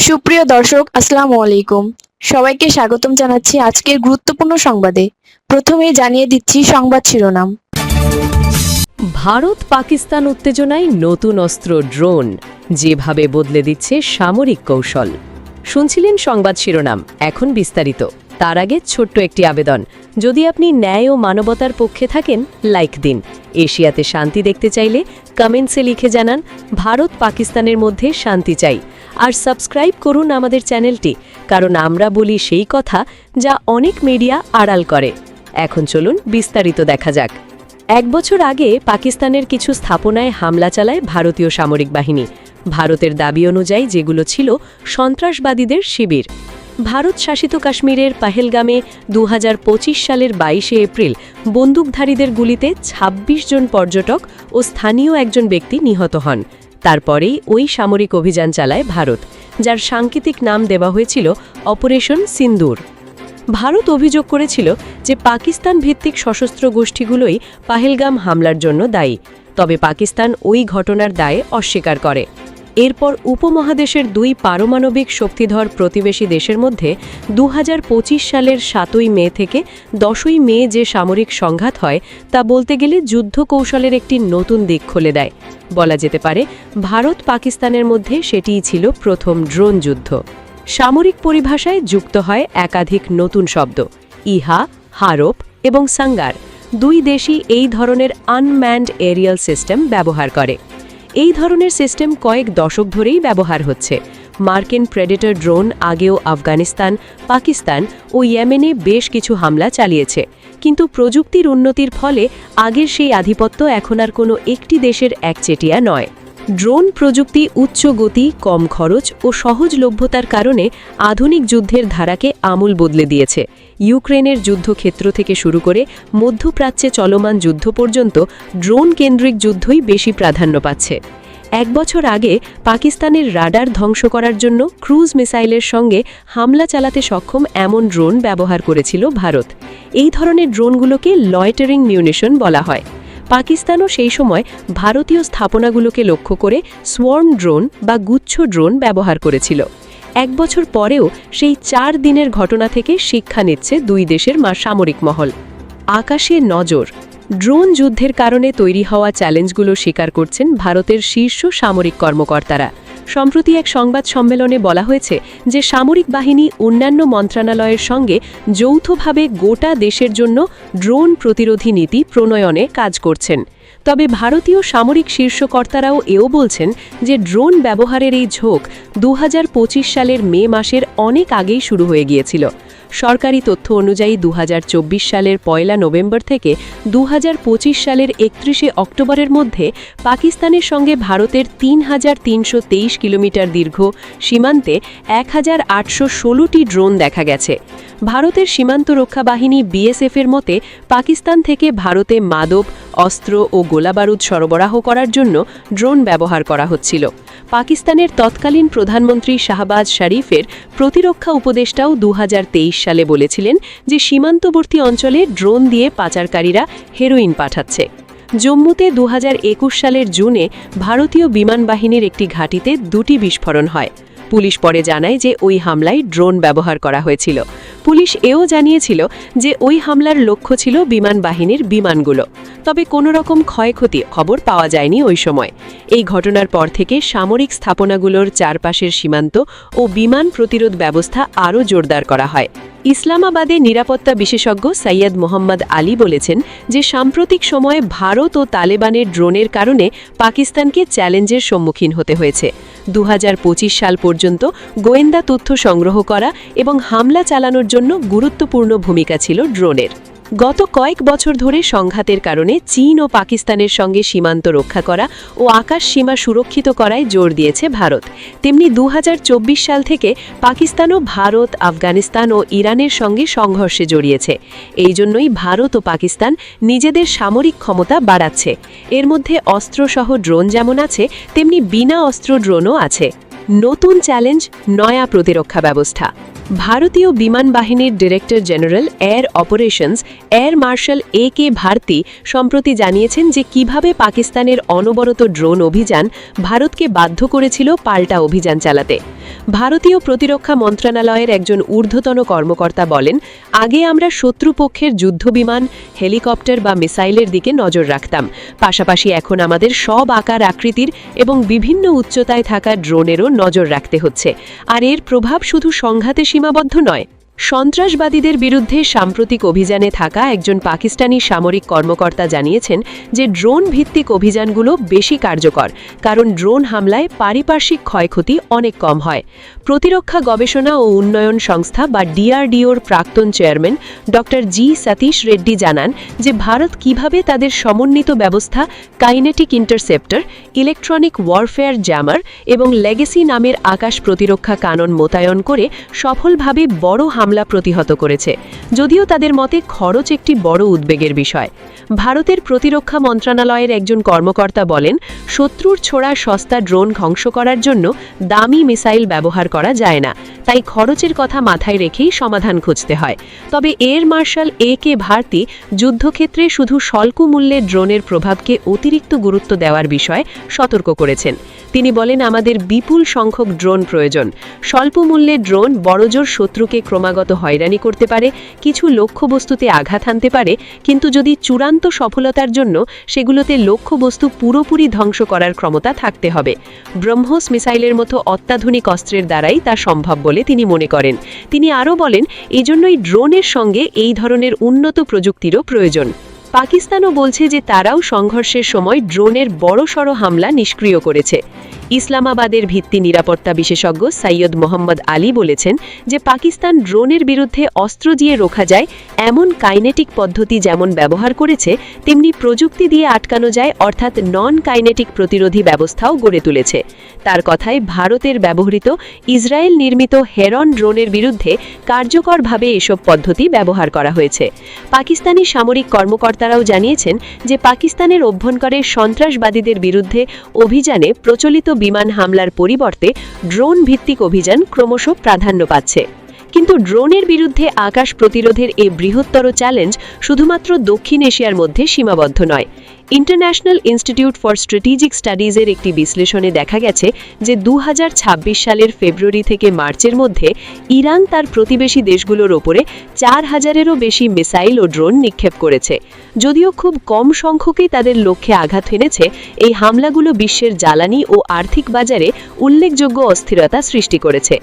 সুপ্রিয় দর্শক, আসসালামু আলাইকুম। সবাইকে স্বাগতম জানাচ্ছি আজকের গুরুত্বপূর্ণ সংবাদে। প্রথমেই জানিয়ে দিচ্ছি সংবাদ শিরোনাম। ভারত পাকিস্তান উত্তেজনায় নতুন অস্ত্র ড্রোন যেভাবে বদলে দিচ্ছে সামরিক কৌশল। শুনছিলেন সংবাদ শিরোনাম, এখন বিস্তারিত। তার আগে ছোট্ট একটি আবেদন, যদি আপনি ন্যায় ও মানবতার পক্ষে থাকেন লাইক দিন। এশিয়াতে শান্তি দেখতে চাইলে কমেন্টসে লিখে জানান ভারত পাকিস্তানের মধ্যে শান্তি চাই। আর সাবস্ক্রাইব করুন আমাদের চ্যানেলটি, কারণ আমরা বলি সেই কথা যা অনেক মিডিয়া আড়াল করে। এখন চলুন বিস্তারিত দেখা যাক। 1 বছর আগে পাকিস্তানের কিছু স্থাপনায় হামলা চালায় ভারতীয় সামরিক বাহিনী। ভারতের দাবি অনুযায়ী যেগুলো ছিল সন্ত্রাসবাদীদের শিবির। ভারত শাসিত কাশ্মীরের পাহেলগামে 2025 সালের 22শে এপ্রিল বন্দুকধারীদের গুলিতে 26 জন পর্যটক ও স্থানীয় একজন ব্যক্তি নিহত হন। তারপরেই ওই সামরিক অভিযান চালায় ভারত, যার সাংকেতিক নাম দেওয়া হয়েছিল অপারেশন সিন্দুর। ভারত অভিযোগ করেছিল যে পাকিস্তান ভিত্তিক সশস্ত্র গোষ্ঠীগুলোই পাহেলগাম হামলার জন্য দায়ী, তবে পাকিস্তান ওই ঘটনার দায়ে অস্বীকার করে। এরপর উপমহাদেশের 2 পারমাণবিক শক্তিধর প্রতিবেশী দেশের মধ্যে 2025 সালের 7ই মে থেকে 10ই মে যে সামরিক সংঘাত হয় তা বলতে গেলে যুদ্ধ কৌশলের একটি নতুন দিক খুলে দেয়। বলা যেতে পারে ভারত পাকিস্তানের মধ্যে সেটিই ছিল প্রথম ড্রোন যুদ্ধ। সামরিক পরিভাষায় যুক্ত হয় একাধিক নতুন শব্দ, ইহা, হারপ এবং সাঙ্গার। 2 দেশই এই ধরনের আনম্যান্ড এরিয়াল সিস্টেম ব্যবহার করে। এই ধরনের সিস্টেম কয়েক দশক ধরেই ব্যবহার হচ্ছে। মার্কিন প্রেডেটর ড্রোন আগেও আফগানিস্তান, পাকিস্তান ও ইয়েমেনে বেশ কিছু হামলা চালিয়েছে, কিন্তু প্রযুক্তির উন্নতির ফলে আগের সেই আধিপত্য এখন আর কোনো একটি দেশের একচেটিয়া নয়। ড্রোন প্রযুক্তি উচ্চ গতি, কম খরচ ও সহজলভ্যতার কারণে আধুনিক যুদ্ধের ধারাকে আমূল বদলে দিয়েছে। ইউক্রেনের যুদ্ধক্ষেত্র থেকে শুরু করে মধ্যপ্রাচ্যে চলমান যুদ্ধ পর্যন্ত ড্রোন কেন্দ্রিক যুদ্ধই বেশি প্রাধান্য পাচ্ছে। 1 বছর আগে পাকিস্তানের রাডার ধ্বংস করার জন্য ক্রুজ মিসাইলের সঙ্গে হামলা চালাতে সক্ষম এমন ড্রোন ব্যবহার করেছিল ভারত। এই ধরনের ড্রোনগুলোকে লয়টারিং মিউনিশন বলা হয়। পাকিস্তানও সেই সময় ভারতীয় স্থাপনাগুলোকে লক্ষ্য করে সোয়ার্ম ড্রোন বা গুচ্ছ ড্রোন ব্যবহার করেছিল। 1 বছর পরেও সেই 4 দিনের ঘটনা থেকে শিক্ষা নিচ্ছে 2 দেশের সামরিক মহল। আকাশে নজর। ড্রোন যুদ্ধের কারণে তৈরি হওয়া চ্যালেঞ্জগুলো স্বীকার করছেন ভারতের শীর্ষ সামরিক কর্মকর্তারা। সম্প্রতি এক সংবাদ সম্মেলনে বলা হয়েছে যে সামরিক বাহিনী অন্যান্য মন্ত্রণালয়ের সঙ্গে যৌথভাবে গোটা দেশের জন্য ড্রোন প্রতিরোধী নীতি প্রণয়নে কাজ করছেন। তবে ভারতীয় সামরিক শীর্ষকর্তারাও এও বলছেন যে ড্রোন ব্যবহারের এই ঝোঁক 2025 সালের মে মাসের অনেক আগেই শুরু হয়ে গিয়েছিল। সরকারি তথ্য অনুযায়ী 2024 সালের 1 নভেম্বর থেকে 2025 সালের 31শে অক্টোবরের মধ্যে পাকিস্তানের সঙ্গে ভারতের 3323 কিলোমিটার দীর্ঘ সীমান্তে 1816টি ড্রোন দেখা গেছে। ভারতের সীমান্ত রক্ষা বাহিনী বিএসএফের মতে পাকিস্তান থেকে ভারতে মাদক, অস্ত্র ও গোলাবারুদ সরবরাহ করার জন্য ড্রোন ব্যবহার করা হচ্ছিল। পাকিস্তানের তৎকালীন প্রধানমন্ত্রী শাহবাজ শরীফের প্রতিরক্ষা উপদেষ্টাও 2023 সালে বলেছিলেন যে সীমান্তবর্তী অঞ্চলে ড্রোন দিয়ে পাচারকারীরা হেরোইন পাঠাচ্ছে। জম্মুতে 2021 সালের জুনে ভারতীয় বিমান বাহিনীর একটি ঘাঁটিতে 2টি বিস্ফোরণ হয়। পুলিশ পরে জানায় যে ওই হামলায় ড্রোন ব্যবহার করা হয়েছিল। পুলিশ এও জানিয়েছিল যে ওই হামলার লক্ষ্য ছিল বিমান বাহিনীর বিমানগুলো, তবে কোনো রকম ক্ষয়ক্ষতি খবর পাওয়া যায়নি ওই সময়। এই ঘটনার পর থেকে সামরিক স্থাপনাগুলোর চারপাশের সীমান্ত ও বিমান প্রতিরোধ ব্যবস্থা আরও জোরদার করা হয়। ইসলামাবাদে নিরাপত্তা বিশেষজ্ঞ সৈয়দ মোহাম্মদ আলী বলেছেন যে সাম্প্রতিক সময়ে ভারত ও তালেবানের ড্রোনের কারণে পাকিস্তানকে চ্যালেঞ্জের সম্মুখীন হতে হয়েছে। 2025 সাল পর্যন্ত গোয়েন্দা তথ্য সংগ্রহ করা এবং হামলা চালানোর জন্য গুরুত্বপূর্ণ ভূমিকা ছিল ড্রোনের। গত কয়েক বছর ধরে সংঘাতের কারণে চীন ও পাকিস্তানের সঙ্গে সীমান্ত রক্ষা করা ও আকাশ সীমা সুরক্ষিত করায় জোর দিয়েছে ভারত। তেমনি 2024 সাল থেকে পাকিস্তানও ভারত, আফগানিস্তান ও ইরানের সঙ্গে সংঘর্ষে জড়িয়েছে। এই জন্যই ভারত ও পাকিস্তান নিজেদের সামরিক ক্ষমতা বাড়াচ্ছে। এর মধ্যে অস্ত্রসহ ড্রোন যেমন আছে, তেমনি বিনা অস্ত্র ড্রোনও আছে। নতুন চ্যালেঞ্জ, নয়া প্রতিরক্ষা ব্যবস্থা। ভারতীয় বিমান বাহিনীর director general air operations air marshal A K. Bharti সম্প্রতি জানিয়েছেন যে কিভাবে পাকিস্তানের অনবরত ড্রোন অভিযান ভারতকে বাধ্য করেছিল পাল্টা অভিযান চালাতে। ভারতীয় প্রতিরক্ষা মন্ত্রণালয়ের একজন ঊর্ধ্বতন কর্মকর্তা বলেন, আগে আমরা শত্রুপক্ষের যুদ্ধবিমান, হেলিকপ্টার বা মিসাইলের দিকে নজর রাখতাম। পাশাপাশি এখন আমাদের সব আকার আকৃতির এবং বিভিন্ন উচ্চতায় থাকা ড্রোনেরও নজর রাখতে হচ্ছে। আর এর প্রভাব শুধু সংঘাতে সীমাবদ্ধ নয়। সন্ত্রাসবাদীদের বিরুদ্ধে সাম্প্রতিক অভিযানে থাকা একজন পাকিস্তানি সামরিক কর্মকর্তা জানিয়েছেন যে ড্রোন ভিত্তিক অভিযানগুলো বেশি কার্যকর, কারণ ড্রোন হামলায় পারিপার্শ্বিক ক্ষয়ক্ষতি অনেক কম হয়। প্রতিরক্ষা গবেষণা ও উন্নয়ন সংস্থা বা ডিআরডিওর প্রাক্তন চেয়ারম্যান ডক্টর জি সতীশ রেড্ডি জানান যে ভারত কিভাবে তাদের সমন্বিত ব্যবস্থা kinetic interceptor, electronic warfare jammer এবং লেগেসি নামের আকাশ প্রতিরক্ষা কানন মোতায়েন করে সফলভাবে বড় হামলা প্রতিহত করেছে। যদিও তাদের মতে খরচ একটি বড় উদ্বেগের বিষয়। ভারতের প্রতিরক্ষা মন্ত্রণালয়ের একজন কর্মকর্তা বলেন, শত্রুর ছোড়া সস্তা ড্রোন ধ্বংস করার জন্য দামি মিসাইল ব্যবহার করা যায় না, তাই খরচের কথা মাথায় রেখেই সমাধান খুঁজতে হয়। তবে এয়ার মার্শাল এ.কে. ভারতী যুদ্ধক্ষেত্রে শুধু স্বল্প মূল্যে ড্রোনের প্রভাবকে অতিরিক্ত গুরুত্ব দেওয়ার বিষয়ে সতর্ক করেছেন। তিনি বলেন, আমাদের বিপুল সংখ্যক ড্রোন প্রয়োজন। স্বল্প মূল্যে ড্রোন বড়জোর শত্রুকে ক্রমাগত হয়রানি করতে পারে, কিছু লক্ষ্যবস্তুতে আঘাত হানতে পারে, কিন্তু যদি চূড়ান্ত সফলতার জন্য সেগুলোতে লক্ষ্যবস্তু পুরোপুরি ধ্বংস করার ক্ষমতা থাকতে হবে। ব্রহ্মোস মিসাইলের মতো অত্যাধুনিক অস্ত্রের দ্বারাই তা সম্ভব বলে তিনি মনে করেন। তিনি আরও বলেন, এজন্যই ড্রোনের সঙ্গে এই ধরনের উন্নত প্রযুক্তিরও প্রয়োজন। পাকিস্তানও বলছে যে তারাও সংঘর্ষের সময় ড্রোনের বড়সড় হামলা নিষ্ক্রিয় করেছে। ইসলামাবাদের ভিত্তি নিরাপত্তা বিশেষজ্ঞ সৈয়দ মোহাম্মদ আলী বলেছেন যে পাকিস্তান ড্রোনের বিরুদ্ধে অস্ত্র দিয়ে রোখা যায় এমন কাইনেটিক পদ্ধতি যেমন ব্যবহার করেছে, তেমনি প্রযুক্তি দিয়ে আটকানো যায় অর্থাৎ নন কাইনেটিক প্রতিরোধী ব্যবস্থাও গড়ে তুলেছে। তার কথায় ভারতের ব্যবহৃত ইসরায়েল নির্মিত হেরন ড্রোনের বিরুদ্ধে কার্যকরভাবে এসব পদ্ধতি ব্যবহার করা হয়েছে। পাকিস্তানি সামরিক কর্মকর্তারাও জানিয়েছেন যে পাকিস্তানের অভ্যন্তরে সন্ত্রাসবাদীদের বিরুদ্ধে অভিযানে প্রচলিত বিমান হামলার পরিবর্তে ড্রোন ভিত্তিক অভিযান ক্রমশ প্রাধান্য পাচ্ছে। কিন্তু ড্রোনের বিরুদ্ধে আকাশ প্রতিরোধের এই বৃহত্তর চ্যালেঞ্জ শুধুমাত্র দক্ষিণ এশিয়ার মধ্যে সীমাবদ্ধ নয়। ইন্টারন্যাশনাল ইনস্টিটিউট ফর স্ট্র্যাটেজিক স্টাডিজের একটি বিশ্লেষণে দেখা গেছে যে 2026 সালের ফেব্রুয়ারি থেকে মার্চের মধ্যে ইরান তার প্রতিবেশী দেশগুলোর ওপরে 4000-এরও বেশি মিসাইল ও ড্রোন নিক্ষেপ করেছে। যদিও খুব কম সংখ্যকই তাদের লক্ষ্যে আঘাত হেনেছে, এই হামলাগুলো বিশ্বের জ্বালানি ও আর্থিক বাজারে উল্লেখযোগ্য অস্থিরতা সৃষ্টি করেছে।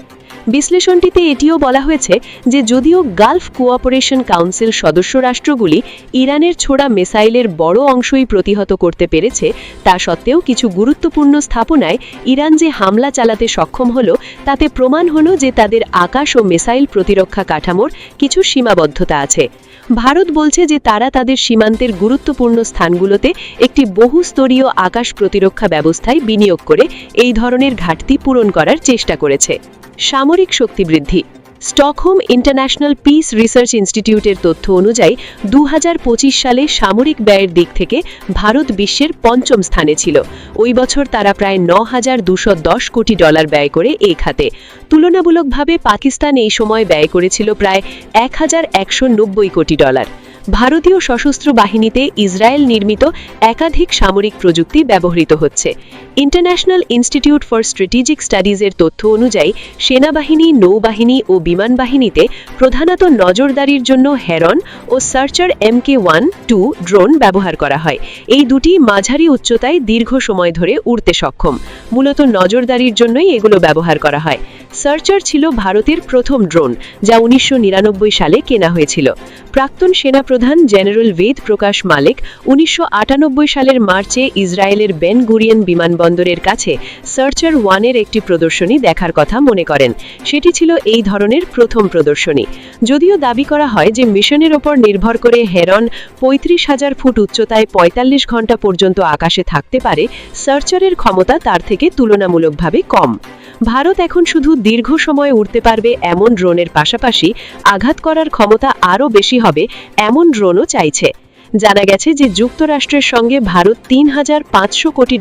বিশ্লেষণটিতে এটিও বলা হয়েছে যে যদিও গালফ কোঅপারেশন কাউন্সিল সদস্য রাষ্ট্রগুলি ইরানের ছোড়া মিসাইলের বড় অংশই প্রতিহত করতে পেরেছে, তা সত্ত্বেও কিছু গুরুত্বপূর্ণ স্থাপনায় ইরান যে হামলা চালাতে সক্ষম হলো, তাতে প্রমাণ হলো যে তাদের আকাশ ও মিসাইল প্রতিরক্ষা কাঠামোর কিছু সীমাবদ্ধতা আছে। ভারত বলছে যে তারা তাদের সীমান্তের গুরুত্বপূর্ণ স্থানগুলোতে একটি বহুস্তরীয় আকাশ প্রতিরক্ষা ব্যবস্থায় বিনিয়োগ করে এই ধরনের ঘাটতি পূরণ করার চেষ্টা করেছে। সামরিক শক্তি বৃদ্ধি। স্টকহোম ইন্টারন্যাশনাল পিস রিসার্চ ইনস্টিটিউটের তথ্য অনুযায়ী 2025 সালে সামরিক ব্যয়ের দিক থেকে ভারত বিশ্বের পঞ্চম স্থানে ছিল। ওই বছর তারা প্রায় $9,210 কোটি ব্যয় করে এই খাতে। তুলনামূলকভাবে পাকিস্তান এই সময় ব্যয় করেছিল প্রায় $1,190 কোটি। ভারতীয় সশস্ত্র বাহিনীতে ইসরায়েল নির্মিত একাধিক সামরিক প্রযুক্তি ব্যবহৃত হচ্ছে। ইন্টারন্যাশনাল ইনস্টিটিউট ফর স্ট্র্যাটেজিক স্টাডিজের তথ্য অনুযায়ী সেনাবাহিনী, নৌবাহিনী ও বিমান বাহিনীতে প্রধানত নজরদারির জন্য হেরন ও সার্চার MK-1-2 ড্রোন ব্যবহার করা হয়। এই দুটি মাঝারি উচ্চতায় দীর্ঘ সময় ধরে উড়তে সক্ষম। মূলত নজরদারির জন্যই এগুলো ব্যবহার করা হয়। সার্চার ছিল ভারতের প্রথম ড্রোন, যা 1999 সালে কেনা হয়েছিল। প্রাক্তন সেনাপ্রধান জেনারেল বেদ প্রকাশ মালিক 1998 সালের মার্চে ইসরায়েলের বেন গুরিয়ন বিমানবন্দরের কাছে সার্চার 1-এর একটি প্রদর্শনী দেখার কথা মনে করেন। সেটি ছিল এই ধরনের প্রথম প্রদর্শনী। যদিও দাবি করা হয় যে মিশনের ওপর নির্ভর করে হেরন 35,000 ফুট উচ্চতায় 45 ঘন্টা পর্যন্ত আকাশে থাকতে পারে, সার্চারের ক্ষমতা তার থেকে তুলনামূলকভাবে কম। ভারত এখন শুধু দীর্ঘ সময় উড়তে পারবে এমন ড্রোনের পাশাপাশি আঘাত করার ক্ষমতা আরও বেশি হবে এমন ড্রোনও চাইছে। জানা গেছে যে যুক্তরাষ্ট্রের সঙ্গে ভারত $3,500 কোটি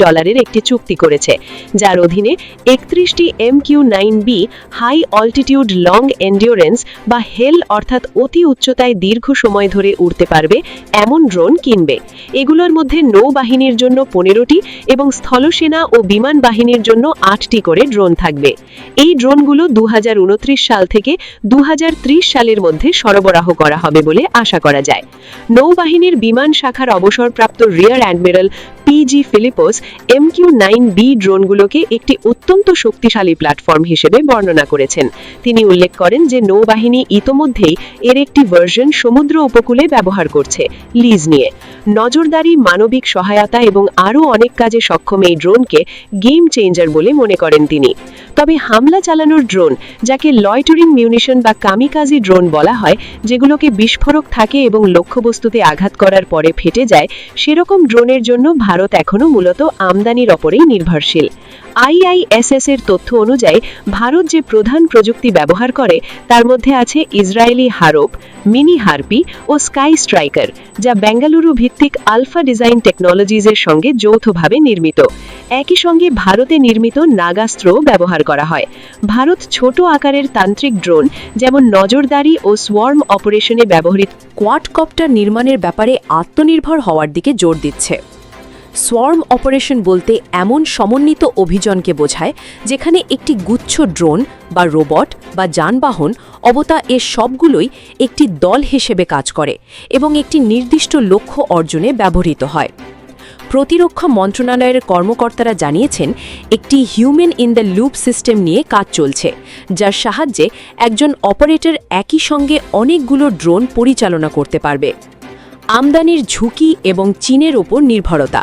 একটি চুক্তি করেছে, যার অধীনে 31টি MQ-9B high altitude long endurance বা হেল অর্থাৎ অতি উচ্চতায় দীর্ঘ সময় ধরে উড়তে পারবে এমন ড্রোন কিনবে। এগুলোর মধ্যে নৌবাহিনীর জন্য 15টি এবং স্থলসেনা ও বিমান বাহিনীর জন্য 8টি করে ড্রোন থাকবে। এই ড্রোনগুলো 2029 সাল থেকে 2030 সালের মধ্যে সরবরাহ করা হবে বলে আশা করা যায়। নৌবাহিনীর বিমান শাখার অবসরপ্রাপ্ত রিয়ার অ্যাডমিরাল PG ফিলিপোস MQ-9B ড্রোনগুলোকে একটি অত্যন্ত শক্তিশালী প্ল্যাটফর্ম হিসেবে বর্ণনা করেছেন। তিনি উল্লেখ করেন যে নৌবাহিনী ইতোমধ্যেই এর একটি ভার্সন সমুদ্র উপকূলে ব্যবহার করছে লিজ নিয়ে। নজরদারি, মানবিক সহায়তা এবং আরও অনেক কাজে সক্ষম এই ড্রোনকে গেম চেঞ্জার বলে মনে করেন তিনি। তবে হামলা চালানোর ড্রোন, যাকে লয়টারিং মিউনিশন বা কামিকাজি ড্রোন বলা হয়, যেগুলোকে বিস্ফোরক থাকে এবং লক্ষ্যবস্তুতে আঘাত করার পরে ফেটে যায়, সেরকম ড্রোনের জন্য ভারত এখনও মূলত আমদানির ওপরেই নির্ভরশীল। IISS এর তথ্য অনুযায়ী ভারত যে প্রধান প্রযুক্তি ব্যবহার করে তার মধ্যে আছে ইসরায়েলি হারোপ, মিনি হারপি ও স্কাই স্ট্রাইকার, যা বেঙ্গালুরু ভিত্তিক আলফা ডিজাইন টেকনোলজিজের সঙ্গে যৌথভাবে নির্মিত। একই সঙ্গে ভারতে নির্মিত নাগাস্ত্রও ব্যবহার করা হয়। ভারত ছোট আকারের তান্ত্রিক ড্রোন যেমন নজরদারি ও সোয়ার্ম অপারেশনে ব্যবহৃত কোয়াডকপ্টার নির্মাণের ব্যাপারে আত্মনির্ভর হওয়ার দিকে জোর দিচ্ছে। সোয়ার্ম অপারেশন বলতে এমন সমন্বিত অভিযানকে বোঝায় যেখানে একটি গুচ্ছ ড্রোন বা রোবট বা যানবাহন অবতা এর সবগুলোই একটি দল হিসেবে কাজ করে এবং একটি নির্দিষ্ট লক্ষ্য অর্জনে ব্যবহৃত হয়। প্রতিরক্ষা মন্ত্রণালয়ের কর্মকর্তারা জানিয়েছেন একটি human in the loop system নিয়ে কাজ চলছে, যার সাহায্যে একজন অপারেটর একই সঙ্গে অনেকগুলো ড্রোন পরিচালনা করতে পারবে। আমদানির ঝুঁকি এবং চীনের ওপর নির্ভরতা।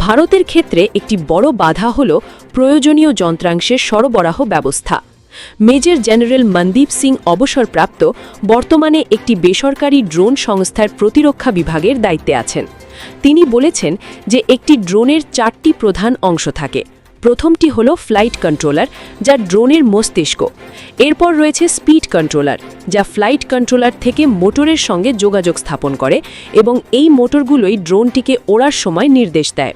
ভারতের ক্ষেত্রে একটি বড় বাধা হল প্রয়োজনীয় যন্ত্রাংশের সরবরাহ ব্যবস্থা। মেজর জেনারেল মনদীপ সিং অবসরপ্রাপ্ত বর্তমানে একটি বেসরকারি ড্রোন সংস্থার প্রতিরক্ষা বিভাগের দায়িত্বে আছেন। তিনি বলেছেন যে একটি ড্রোনের 4টি প্রধান অংশ থাকে। প্রথমটি হল ফ্লাইট কন্ট্রোলার, যা ড্রোনের মস্তিষ্ক। এরপর রয়েছে স্পিড কন্ট্রোলার, যা ফ্লাইট কন্ট্রোলার থেকে মোটরের সঙ্গে যোগাযোগ স্থাপন করে এবং এই মোটরগুলোই ড্রোনটিকে ওড়ার সময় নির্দেশ দেয়।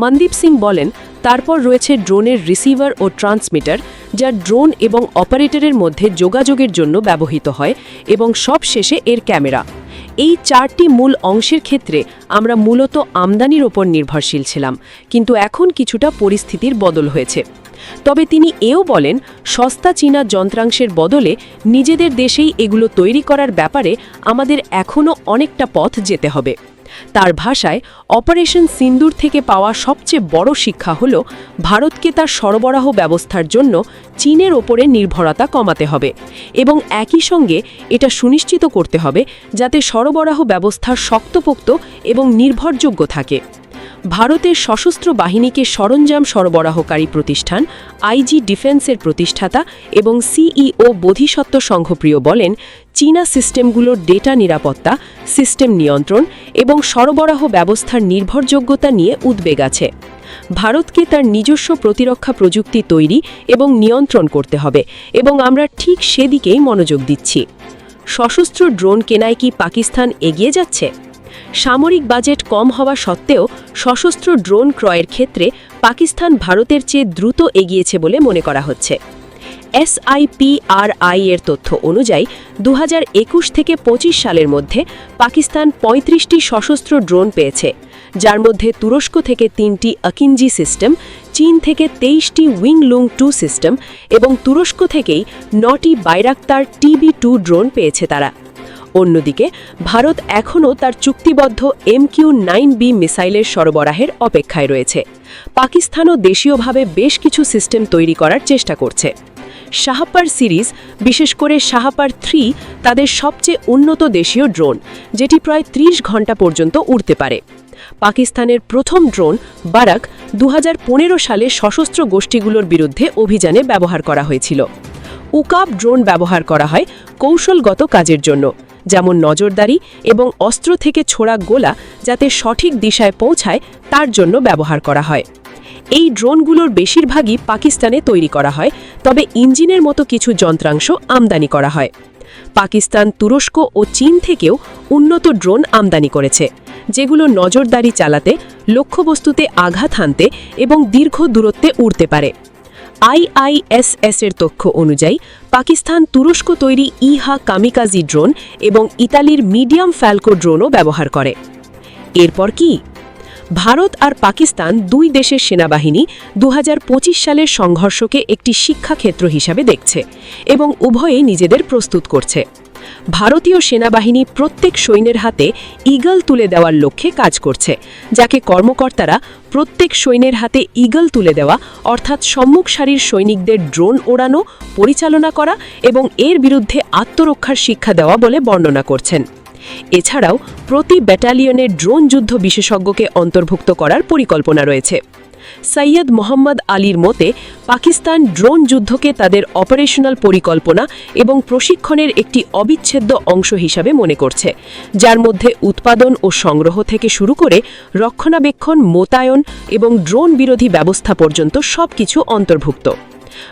মনদীপ সিং বলেন, তারপর রয়েছে ড্রোনের রিসিভার ও ট্রান্সমিটার, যা ড্রোন এবং অপারেটরের মধ্যে যোগাযোগের জন্য ব্যবহৃত হয়, এবং সবশেষে এর ক্যামেরা। এই 4টি মূল অংশের ক্ষেত্রে আমরা মূলত আমদানির ওপর নির্ভরশীল ছিলাম, কিন্তু এখন কিছুটা পরিস্থিতির বদল হয়েছে। তবে তিনি এও বলেন, সস্তা চীনা যন্ত্রাংশের বদলে নিজেদের দেশেই এগুলো তৈরি করার ব্যাপারে আমাদের এখনও অনেকটা পথ যেতে হবে। তার ভাষায়, অপারেশন সিন্দুর থেকে পাওয়া সবচেয়ে বড় শিক্ষা হল ভারতকে তার সরবরাহ ব্যবস্থার জন্য চীনের ওপরে নির্ভরতা কমাতে হবে এবং একই সঙ্গে এটা সুনিশ্চিত করতে হবে যাতে সরবরাহ ব্যবস্থা শক্তপোক্ত এবং নির্ভরযোগ্য থাকে। ভারতের সশস্ত্র বাহিনীকে সরঞ্জাম সরবরাহকারী প্রতিষ্ঠান IG ডিফেন্সের প্রতিষ্ঠাতা এবং CEO বোধিসত্ত্ব সংঘপ্রিয় বলেন, চীনা সিস্টেমগুলোর ডেটা নিরাপত্তা, সিস্টেম নিয়ন্ত্রণ এবং সরবরাহ ব্যবস্থার নির্ভরযোগ্যতা নিয়ে উদ্বেগ আছে। ভারতকে তার নিজস্ব প্রতিরক্ষা প্রযুক্তি তৈরি এবং নিয়ন্ত্রণ করতে হবে এবং আমরা ঠিক সেদিকেই মনোযোগ দিচ্ছি। সশস্ত্র ড্রোন কেনায় কি পাকিস্তান এগিয়ে যাচ্ছে? সামরিক বাজেট কম হওয়া সত্ত্বেও সশস্ত্র ড্রোন ক্রয়ের ক্ষেত্রে পাকিস্তান ভারতের চেয়ে দ্রুত এগিয়েছে বলে মনে করা হচ্ছে। SIPRI এর তথ্য অনুযায়ী 2021 থেকে 25 সালের মধ্যে পাকিস্তান 35টি সশস্ত্র ড্রোন পেয়েছে, যার মধ্যে তুরস্ক থেকে 3টি আকিনজি সিস্টেম, চীন থেকে 23টি উইংলুং 2 সিস্টেম এবং তুরস্ক থেকেই 9টি বাইরাক্তার TB2 ড্রোন পেয়েছে তারা। অন্যদিকে ভারত এখনও তার চুক্তিবদ্ধ MQ-9B মিসাইলের সরবরাহের অপেক্ষায় রয়েছে। পাকিস্তানও দেশীয়ভাবে বেশ কিছু সিস্টেম তৈরি করার চেষ্টা করছে। শাহপার সিরিজ, বিশেষ করে শাহপার 3, তাদের সবচেয়ে উন্নত দেশীয় ড্রোন, যেটি প্রায় 30 ঘন্টা পর্যন্ত উড়তে পারে। পাকিস্তানের প্রথম ড্রোন বারাক 2015 সালে সশস্ত্র গোষ্ঠীগুলোর বিরুদ্ধে অভিযানে ব্যবহার করা হয়েছিল। উকাব ড্রোন ব্যবহার করা হয় কৌশলগত কাজের জন্য, যেমন নজরদারি এবং অস্ত্র থেকে ছোড়া গোলা যাতে সঠিক দিশায় পৌঁছায় তার জন্য ব্যবহার করা হয়। এই ড্রোনগুলোর বেশিরভাগই পাকিস্তানে তৈরি করা হয়, তবে ইঞ্জিনের মতো কিছু যন্ত্রাংশ আমদানি করা হয়। পাকিস্তান তুরস্ক ও চীন থেকেও উন্নত ড্রোন আমদানি করেছে, যেগুলো নজরদারি চালাতে, লক্ষ্যবস্তুতে আঘাত হানতে এবং দীর্ঘ দূরত্বে উড়তে পারে। IISS এর তথ্য অনুযায়ী পাকিস্তান তুরস্ক তৈরি ইহা কামিকাজি ড্রোন এবং ইতালির মিডিয়াম ফ্যালকো ড্রোনও ব্যবহার করে। এরপর কি? ভারত আর পাকিস্তান দুই দেশের সেনাবাহিনী 2025 সালের সংঘর্ষকে একটি শিক্ষাক্ষেত্র হিসাবে দেখছে এবং উভয়েই নিজেদের প্রস্তুত করছে। ভারতীয় সেনাবাহিনী প্রত্যেক সৈন্যের হাতে ঈগল তুলে দেওয়ার লক্ষ্যে কাজ করছে, যাকে কর্মকর্তারা প্রত্যেক সৈন্যের হাতে ঈগল তুলে দেওয়া অর্থাৎ সম্মুখ সারির সৈনিকদের ড্রোন ওড়ানো, পরিচালনা করা এবং এর বিরুদ্ধে আত্মরক্ষার শিক্ষা দেওয়া বলে বর্ণনা করছেন। এছাড়াও প্রতি ব্যাটালিয়নে ড্রোন যুদ্ধ বিশেষজ্ঞকে অন্তর্ভুক্ত করার পরিকল্পনা রয়েছে। সৈয়দ মোহাম্মদ আলীর মতে পাকিস্তান ড্রোন যুদ্ধকে তাদের অপারেশনাল পরিকল্পনা এবং প্রশিক্ষণের একটি অবিচ্ছেদ্য অংশ হিসাবে মনে করছে, যার মধ্যে উৎপাদন ও সংগ্রহ থেকে শুরু করে রক্ষণাবেক্ষণ, মোতায়েন এবং ড্রোন বিরোধী ব্যবস্থা পর্যন্ত সবকিছু অন্তর্ভুক্ত।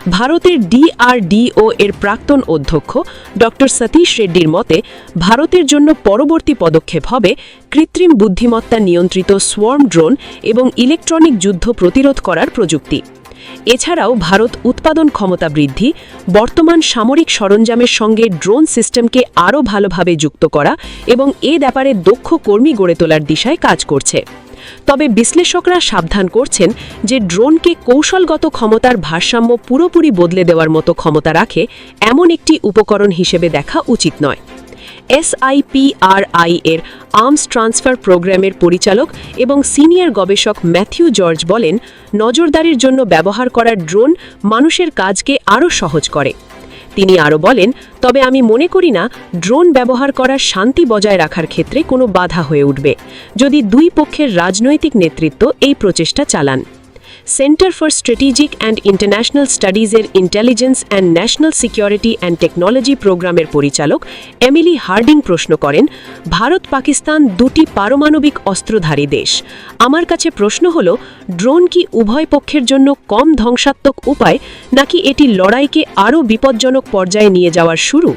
ভারতের DRDO এর প্রাক্তন অধ্যক্ষ ডক্টর সতীশ রেড্ডির মতে ভারতের জন্য পরবর্তী পদক্ষেপ হবে কৃত্রিম বুদ্ধিমত্তা নিয়ন্ত্রিত সোয়ার্ম ড্রোন এবং ইলেকট্রনিক যুদ্ধ প্রতিরোধ করার প্রযুক্তি। এছাড়াও ভারত উৎপাদন ক্ষমতা বৃদ্ধি, বর্তমান সামরিক সরঞ্জামের সঙ্গে ড্রোন সিস্টেমকে আরও ভালোভাবে যুক্ত করা এবং এ ব্যাপারে দক্ষ কর্মী গড়ে তোলার দিশায় কাজ করছে। তবে বিশ্লেষকরা সাবধান করছেন যে ড্রোনকে কৌশলগত ক্ষমতার ভারসাম্য পুরোপুরি বদলে দেওয়ার মতো ক্ষমতা রাখে এমন একটি উপকরণ হিসেবে দেখা উচিত নয়। SIPRI এর আর্মস ট্রান্সফার প্রোগ্রামের পরিচালক এবং সিনিয়র গবেষক ম্যাথিউ জর্জ বলেন, নজরদারির জন্য ব্যবহার করা ড্রোন মানুষের কাজকে আরও সহজ করে। তিনি আরও বলেন, তবে আমি মনে করি না ড্রোন ব্যবহার করার শান্তি বজায় রাখার ক্ষেত্রে কোনো বাধা হয়ে উঠবে যদি দুই পক্ষের রাজনৈতিক নেতৃত্ব এই প্রচেষ্টা চালান। Center for strategic and international স্টাডিজের intelligence and national security and technology প্রোগ্রামের পরিচালক এমিলি হার্ডিং প্রশ্ন করেন, ভারত পাকিস্তান দুটি পারমাণবিক অস্ত্রধারী দেশ। আমার কাছে প্রশ্ন হল, ড্রোন কি উভয় পক্ষের জন্য কম ধ্বংসাত্মক উপায়, নাকি এটি লড়াইকে আরও বিপজ্জনক পর্যায়ে নিয়ে যাওয়ার শুরু?